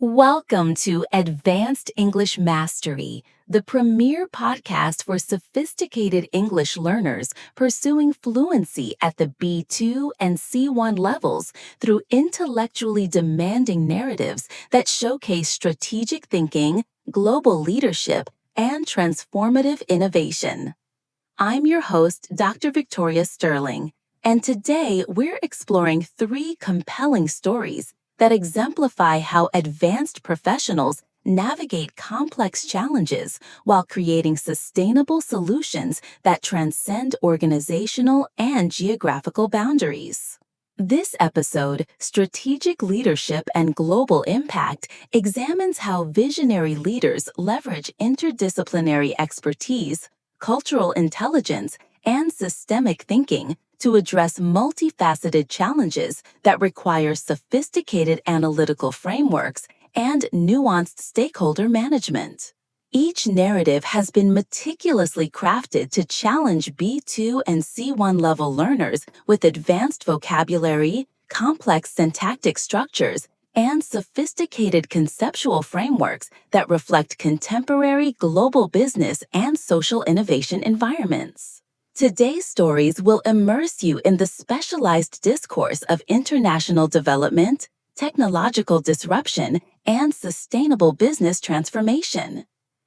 Welcome to Advanced English Mastery, the premier podcast for sophisticated English learners pursuing fluency at the B2 and C1 levels through intellectually demanding narratives that showcase strategic thinking, global leadership, and transformative innovation. I'm your host, Dr. Victoria Sterling, and today we're exploring three compelling stories that exemplify how advanced professionals navigate complex challenges while creating sustainable solutions that transcend organizational and geographical boundaries. This episode, Strategic Leadership and Global Impact, examines how visionary leaders leverage interdisciplinary expertise, cultural intelligence, and systemic thinking to address multifaceted challenges that require sophisticated analytical frameworks and nuanced stakeholder management. Each narrative has been meticulously crafted to challenge B2 and C1 level learners with advanced vocabulary, complex syntactic structures, and sophisticated conceptual frameworks that reflect contemporary global business and social innovation environments. Today's stories will immerse you in the specialized discourse of international development, technological disruption, and sustainable business transformation.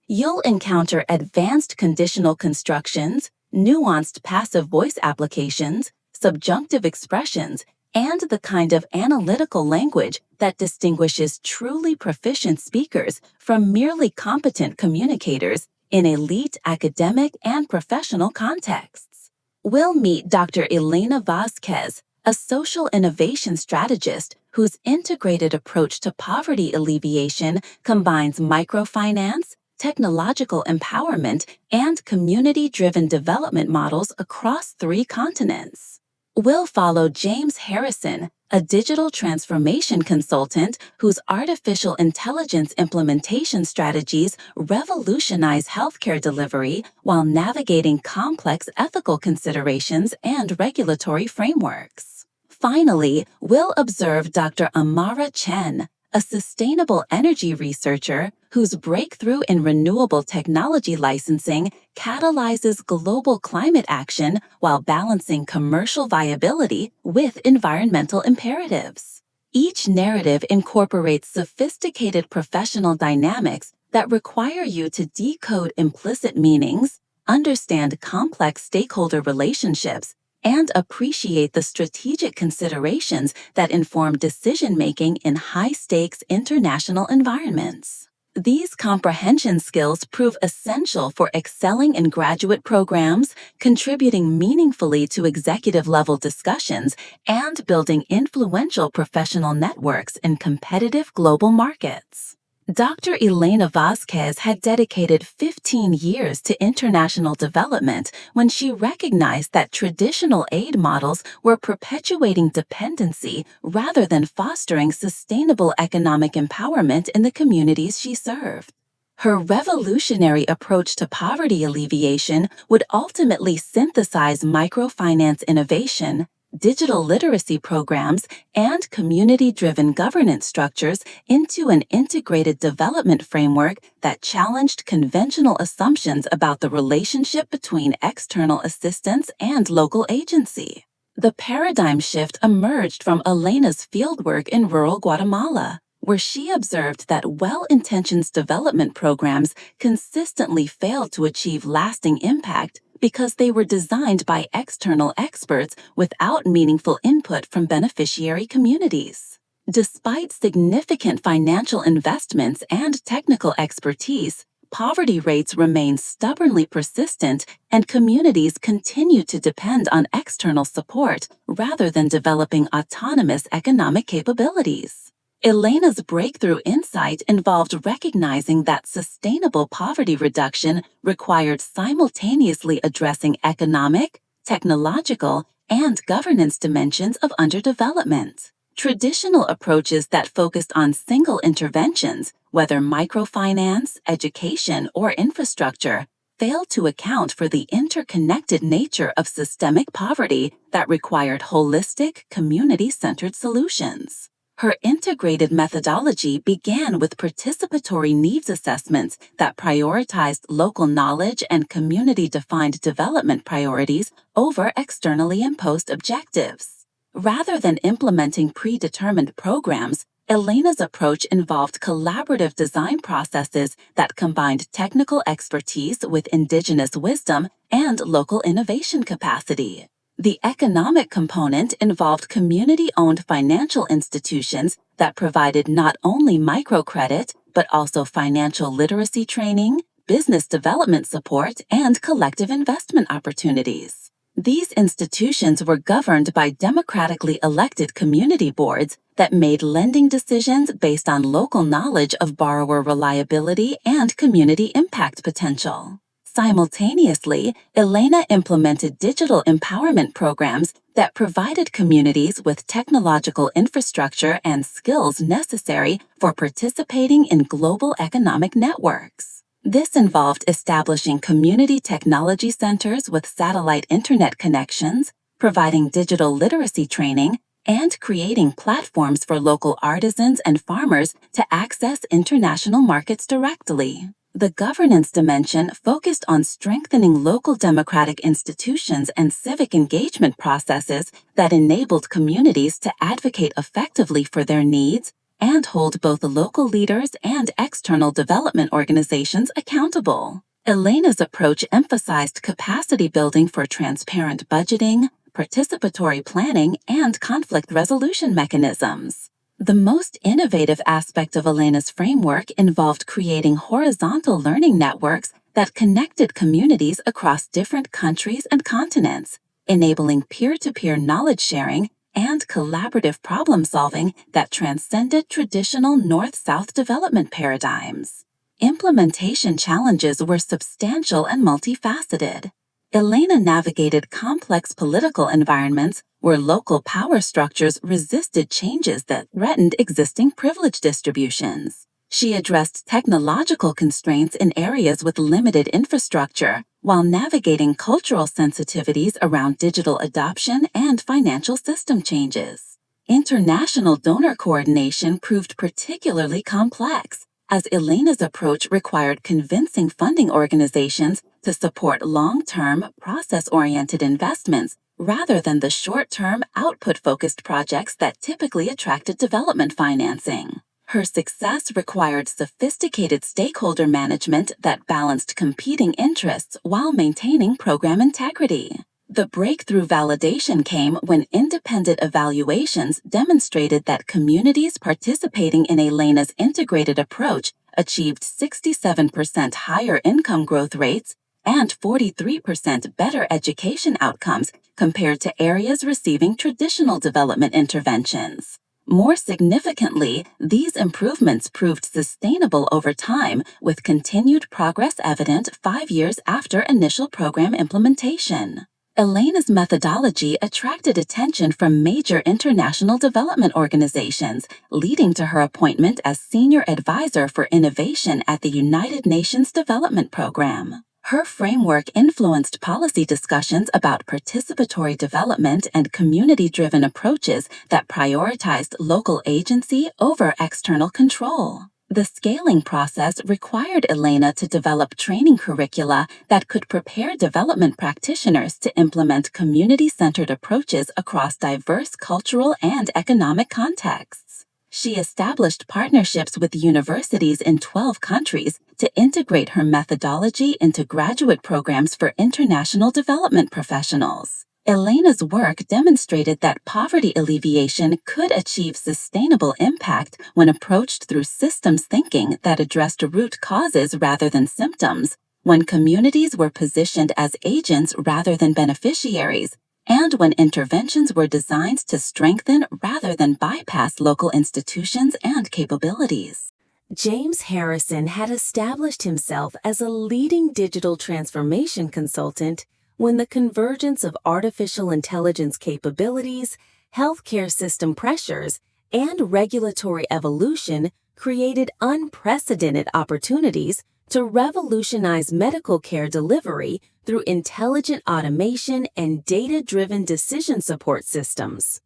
You'll encounter advanced conditional constructions, nuanced passive voice applications, subjunctive expressions, and the kind of analytical language that distinguishes truly proficient speakers from merely competent communicators in elite academic and professional contexts. We'll meet Dr. Elena Vasquez, a social innovation strategist whose integrated approach to poverty alleviation combines microfinance, technological empowerment, and community-driven development models across 3 continents. We'll follow James Harrison, a digital transformation consultant whose artificial intelligence implementation strategies revolutionize healthcare delivery while navigating complex ethical considerations and regulatory frameworks. Finally, we'll observe Dr. Amara Chen, a sustainable energy researcher whose breakthrough in renewable technology licensing catalyzes global climate action while balancing commercial viability with environmental imperatives. Each narrative incorporates sophisticated professional dynamics that require you to decode implicit meanings, understand complex stakeholder relationships, and appreciate the strategic considerations that inform decision-making in high-stakes international environments. These comprehension skills prove essential for excelling in graduate programs, contributing meaningfully to executive-level discussions, and building influential professional networks in competitive global markets. Dr. Elena Vasquez had dedicated 15 years to international development when she recognized that traditional aid models were perpetuating dependency rather than fostering sustainable economic empowerment in the communities she served. Her revolutionary approach to poverty alleviation would ultimately synthesize microfinance innovation, digital literacy programs, and community-driven governance structures into an integrated development framework that challenged conventional assumptions about the relationship between external assistance and local agency. The paradigm shift emerged from Elena's fieldwork in rural Guatemala, where she observed that well-intentioned development programs consistently failed to achieve lasting impact because they were designed by external experts without meaningful input from beneficiary communities. Despite significant financial investments and technical expertise, poverty rates remain stubbornly persistent and communities continue to depend on external support rather than developing autonomous economic capabilities. Elena's breakthrough insight involved recognizing that sustainable poverty reduction required simultaneously addressing economic, technological, and governance dimensions of underdevelopment. Traditional approaches that focused on single interventions, whether microfinance, education, or infrastructure, failed to account for the interconnected nature of systemic poverty that required holistic, community-centered solutions. Her integrated methodology began with participatory needs assessments that prioritized local knowledge and community-defined development priorities over externally imposed objectives. Rather than implementing predetermined programs, Elena's approach involved collaborative design processes that combined technical expertise with indigenous wisdom and local innovation capacity. The economic component involved community-owned financial institutions that provided not only microcredit, but also financial literacy training, business development support, and collective investment opportunities. These institutions were governed by democratically elected community boards that made lending decisions based on local knowledge of borrower reliability and community impact potential. Simultaneously, Elena implemented digital empowerment programs that provided communities with technological infrastructure and skills necessary for participating in global economic networks. This involved establishing community technology centers with satellite internet connections, providing digital literacy training, and creating platforms for local artisans and farmers to access international markets directly. The governance dimension focused on strengthening local democratic institutions and civic engagement processes that enabled communities to advocate effectively for their needs and hold both local leaders and external development organizations accountable. Elena's approach emphasized capacity building for transparent budgeting, participatory planning, and conflict resolution mechanisms. The most innovative aspect of Elena's framework involved creating horizontal learning networks that connected communities across different countries and continents, enabling peer-to-peer knowledge sharing and collaborative problem-solving that transcended traditional North-South development paradigms. Implementation challenges were substantial and multifaceted. Elena navigated complex political environments where local power structures resisted changes that threatened existing privilege distributions. She addressed technological constraints in areas with limited infrastructure, while navigating cultural sensitivities around digital adoption and financial system changes. International donor coordination proved particularly complex, as Elena's approach required convincing funding organizations to support long-term, process-oriented investments rather than the short-term, output-focused projects that typically attracted development financing. Her success required sophisticated stakeholder management that balanced competing interests while maintaining program integrity. The breakthrough validation came when independent evaluations demonstrated that communities participating in Elena's integrated approach achieved 67% higher income growth rates and 43% better education outcomes compared to areas receiving traditional development interventions. More significantly, these improvements proved sustainable over time, with continued progress evident 5 years after initial program implementation. Elena's methodology attracted attention from major international development organizations, leading to her appointment as Senior Advisor for Innovation at the United Nations Development Program. Her framework influenced policy discussions about participatory development and community-driven approaches that prioritized local agency over external control. The scaling process required Elena to develop training curricula that could prepare development practitioners to implement community-centered approaches across diverse cultural and economic contexts. She established partnerships with universities in 12 countries to integrate her methodology into graduate programs for international development professionals. Elena's work demonstrated that poverty alleviation could achieve sustainable impact when approached through systems thinking that addressed root causes rather than symptoms, when communities were positioned as agents rather than beneficiaries, and when interventions were designed to strengthen rather than bypass local institutions and capabilities. James Harrison had established himself as a leading digital transformation consultant when the convergence of artificial intelligence capabilities, healthcare system pressures, and regulatory evolution created unprecedented opportunities to revolutionize medical care delivery through intelligent automation and data-driven decision support systems.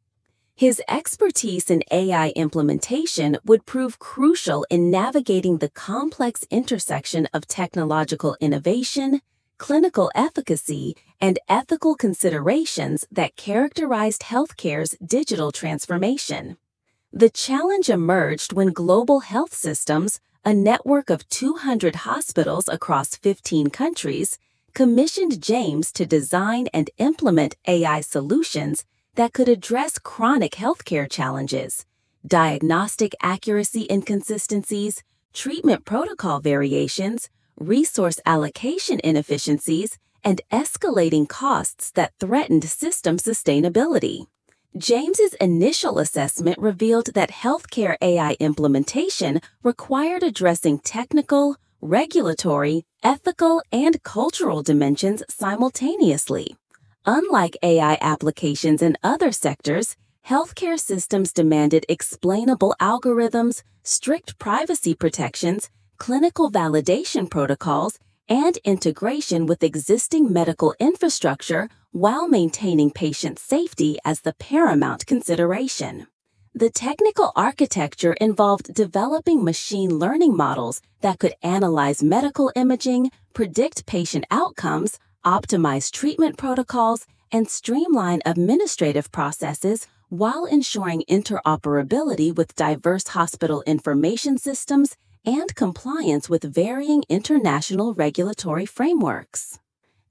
His expertise in AI implementation would prove crucial in navigating the complex intersection of technological innovation, clinical efficacy, and ethical considerations that characterized healthcare's digital transformation. The challenge emerged when global health systems, a network of 200 hospitals across 15 countries, commissioned James to design and implement AI solutions that could address chronic healthcare challenges, diagnostic accuracy inconsistencies, treatment protocol variations, resource allocation inefficiencies, and escalating costs that threatened system sustainability. James's initial assessment revealed that healthcare AI implementation required addressing technical, regulatory, ethical, and cultural dimensions simultaneously. Unlike AI applications in other sectors, healthcare systems demanded explainable algorithms, strict privacy protections, clinical validation protocols, and integration with existing medical infrastructure while maintaining patient safety as the paramount consideration. The technical architecture involved developing machine learning models that could analyze medical imaging, predict patient outcomes, optimize treatment protocols, and streamline administrative processes while ensuring interoperability with diverse hospital information systems and compliance with varying international regulatory frameworks.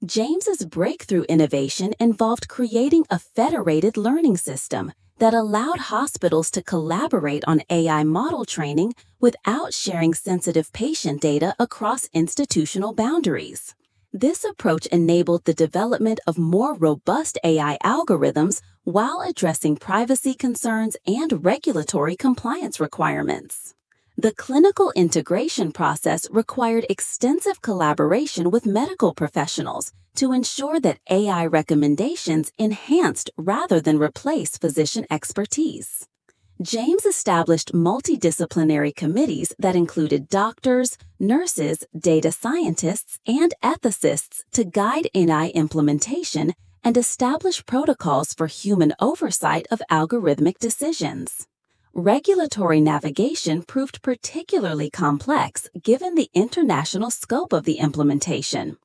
James's breakthrough innovation involved creating a federated learning system that allowed hospitals to collaborate on AI model training without sharing sensitive patient data across institutional boundaries. This approach enabled the development of more robust AI algorithms while addressing privacy concerns and regulatory compliance requirements. The clinical integration process required extensive collaboration with medical professionals to ensure that AI recommendations enhanced rather than replaced physician expertise. James established multidisciplinary committees that included doctors, nurses, data scientists, and ethicists to guide AI implementation and establish protocols for human oversight of algorithmic decisions. Regulatory navigation proved particularly complex given the international scope of the implementation.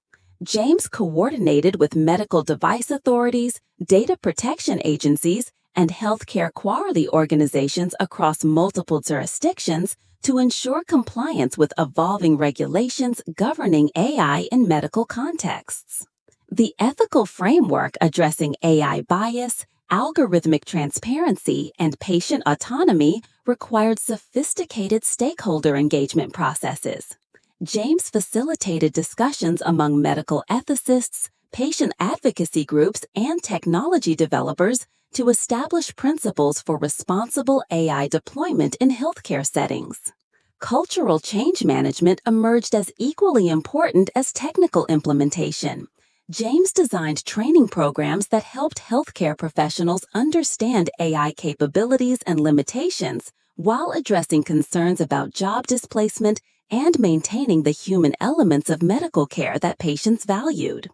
James coordinated with medical device authorities, data protection agencies, and healthcare quality organizations across multiple jurisdictions to ensure compliance with evolving regulations governing AI in medical contexts. The ethical framework addressing AI bias, algorithmic transparency, and patient autonomy required sophisticated stakeholder engagement processes. James facilitated discussions among medical ethicists, patient advocacy groups, and technology developers to establish principles for responsible AI deployment in healthcare settings. Cultural change management emerged as equally important as technical implementation. James designed training programs that helped healthcare professionals understand AI capabilities and limitations while addressing concerns about job displacement and maintaining the human elements of medical care that patients valued.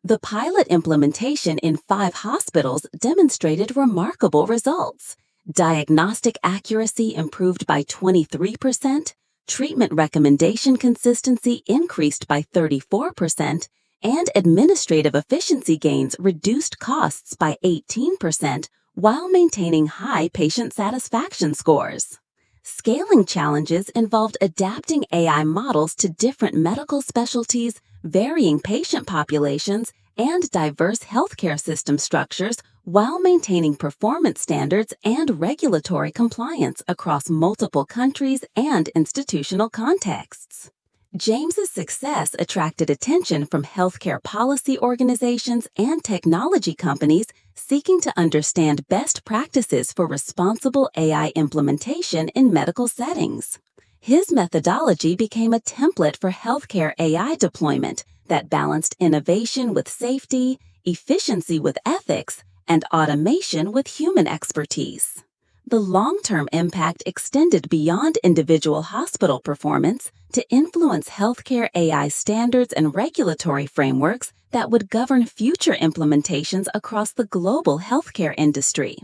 The pilot implementation in 5 hospitals demonstrated remarkable results. Diagnostic accuracy improved by 23%, treatment recommendation consistency increased by 34%, and administrative efficiency gains reduced costs by 18% while maintaining high patient satisfaction scores. Scaling challenges involved adapting AI models to different medical specialties, varying patient populations, and diverse healthcare system structures while maintaining performance standards and regulatory compliance across multiple countries and institutional contexts. James's success attracted attention from healthcare policy organizations and technology companies seeking to understand best practices for responsible AI implementation in medical settings. His methodology became a template for healthcare AI deployment that balanced innovation with safety, efficiency with ethics, and automation with human expertise. The long-term impact extended beyond individual hospital performance to influence healthcare AI standards and regulatory frameworks that would govern future implementations across the global healthcare industry.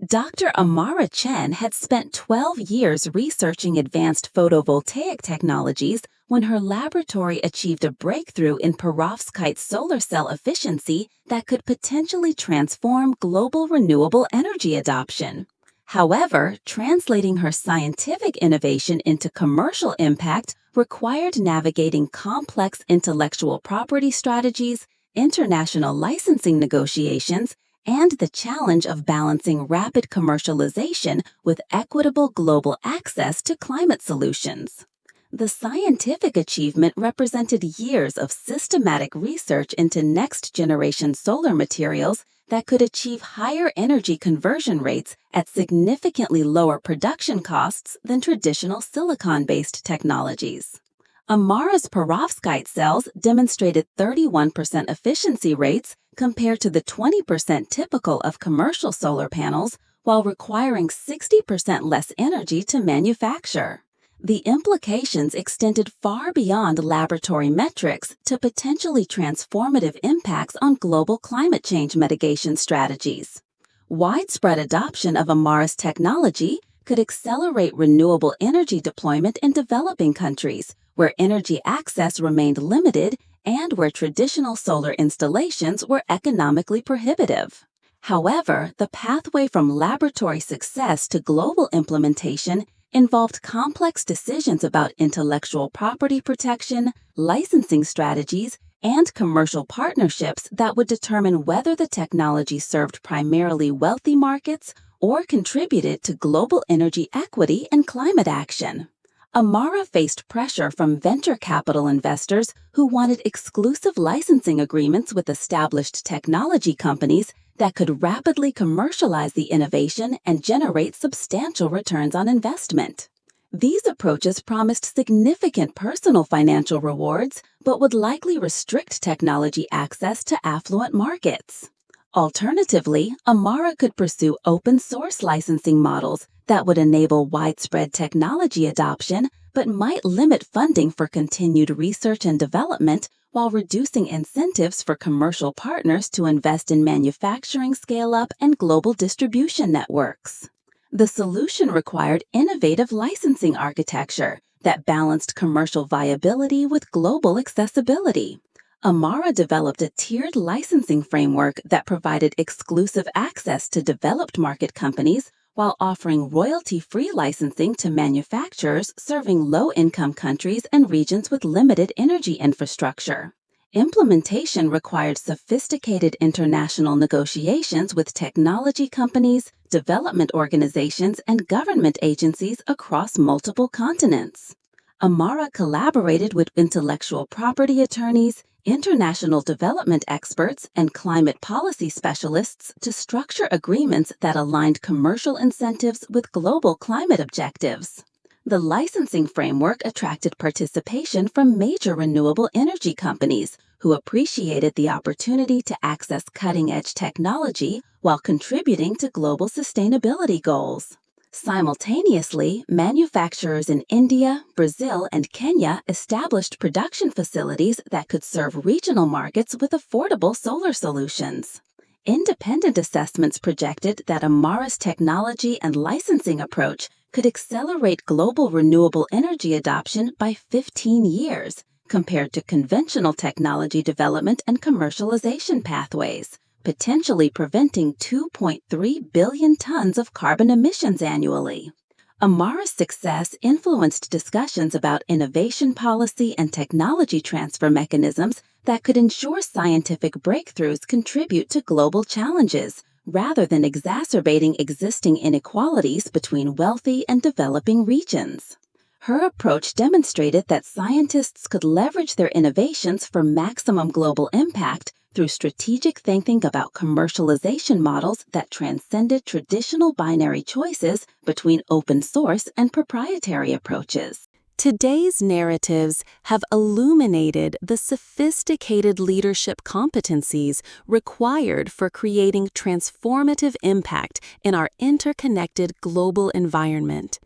Dr. Amara Chen had spent 12 years researching advanced photovoltaic technologies when her laboratory achieved a breakthrough in perovskite solar cell efficiency that could potentially transform global renewable energy adoption. However, translating her scientific innovation into commercial impact required navigating complex intellectual property strategies, international licensing negotiations, and the challenge of balancing rapid commercialization with equitable global access to climate solutions. The scientific achievement represented years of systematic research into next-generation solar materials that could achieve higher energy conversion rates at significantly lower production costs than traditional silicon-based technologies. Amara's perovskite cells demonstrated 31% efficiency rates compared to the 20% typical of commercial solar panels, while requiring 60% less energy to manufacture. The implications extended far beyond laboratory metrics to potentially transformative impacts on global climate change mitigation strategies. Widespread adoption of Amara's technology could accelerate renewable energy deployment in developing countries, where energy access remained limited and where traditional solar installations were economically prohibitive. However, the pathway from laboratory success to global implementation involved complex decisions about intellectual property protection, licensing strategies, and commercial partnerships that would determine whether the technology served primarily wealthy markets or contributed to global energy equity and climate action. Amara faced pressure from venture capital investors who wanted exclusive licensing agreements with established technology companies that could rapidly commercialize the innovation and generate substantial returns on investment. These approaches promised significant personal financial rewards, but would likely restrict technology access to affluent markets. Alternatively, Amara could pursue open-source licensing models that would enable widespread technology adoption, but might limit funding for continued research and development while reducing incentives for commercial partners to invest in manufacturing scale-up and global distribution networks. The solution required innovative licensing architecture that balanced commercial viability with global accessibility. Amara developed a tiered licensing framework that provided exclusive access to developed market companies while offering royalty-free licensing to manufacturers serving low-income countries and regions with limited energy infrastructure. Implementation required sophisticated international negotiations with technology companies, development organizations, and government agencies across multiple continents. Amara collaborated with intellectual property attorneys, international development experts, and climate policy specialists to structure agreements that aligned commercial incentives with global climate objectives. The licensing framework attracted participation from major renewable energy companies who appreciated the opportunity to access cutting-edge technology while contributing to global sustainability goals. Simultaneously, manufacturers in India, Brazil, and Kenya established production facilities that could serve regional markets with affordable solar solutions. Independent assessments projected that Amara's technology and licensing approach could accelerate global renewable energy adoption by 15 years compared to conventional technology development and commercialization pathways, potentially preventing 2.3 billion tons of carbon emissions annually. Amara's success influenced discussions about innovation policy and technology transfer mechanisms that could ensure scientific breakthroughs contribute to global challenges, rather than exacerbating existing inequalities between wealthy and developing regions. Her approach demonstrated that scientists could leverage their innovations for maximum global impact through strategic thinking about commercialization models that transcended traditional binary choices between open source and proprietary approaches. Today's narratives have illuminated the sophisticated leadership competencies required for creating transformative impact in our interconnected global environment.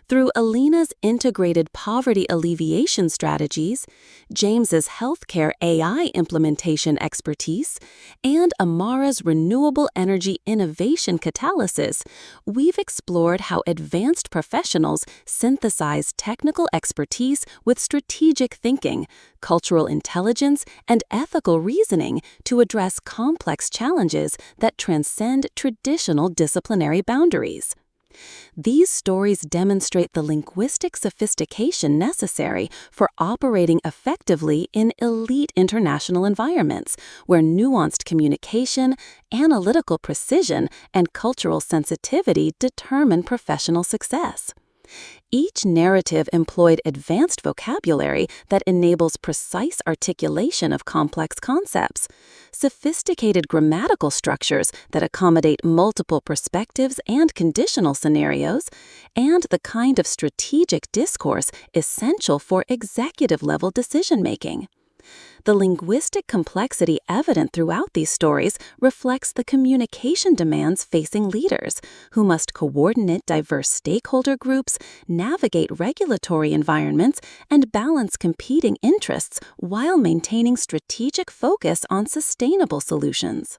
Through Alina's integrated poverty alleviation strategies, James's healthcare AI implementation expertise, and Amara's renewable energy innovation catalysis, we've explored how advanced professionals synthesize technical expertise with strategic thinking, cultural intelligence, and ethical reasoning to address complex challenges that transcend traditional disciplinary boundaries. These stories demonstrate the linguistic sophistication necessary for operating effectively in elite international environments, where nuanced communication, analytical precision, and cultural sensitivity determine professional success. Each narrative employed advanced vocabulary that enables precise articulation of complex concepts, sophisticated grammatical structures that accommodate multiple perspectives and conditional scenarios, and the kind of strategic discourse essential for executive-level decision-making. The linguistic complexity evident throughout these stories reflects the communication demands facing leaders, who must coordinate diverse stakeholder groups, navigate regulatory environments, and balance competing interests while maintaining strategic focus on sustainable solutions.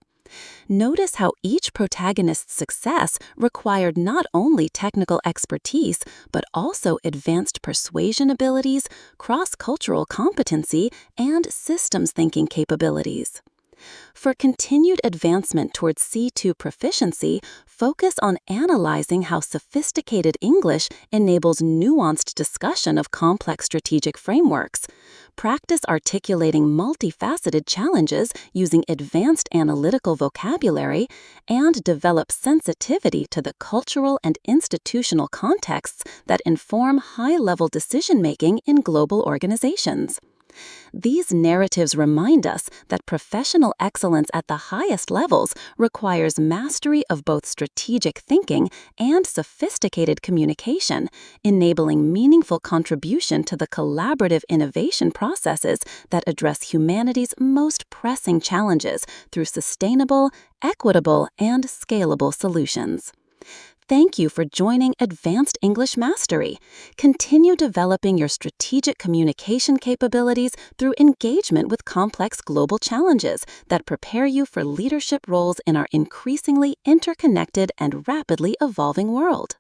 Notice how each protagonist's success required not only technical expertise, but also advanced persuasion abilities, cross-cultural competency, and systems thinking capabilities. For continued advancement towards C2 proficiency, focus on analyzing how sophisticated English enables nuanced discussion of complex strategic frameworks. Practice articulating multifaceted challenges using advanced analytical vocabulary, and develop sensitivity to the cultural and institutional contexts that inform high-level decision-making in global organizations. These narratives remind us that professional excellence at the highest levels requires mastery of both strategic thinking and sophisticated communication, enabling meaningful contribution to the collaborative innovation processes that address humanity's most pressing challenges through sustainable, equitable, and scalable solutions. Thank you for joining Advanced English Mastery. Continue developing your strategic communication capabilities through engagement with complex global challenges that prepare you for leadership roles in our increasingly interconnected and rapidly evolving world.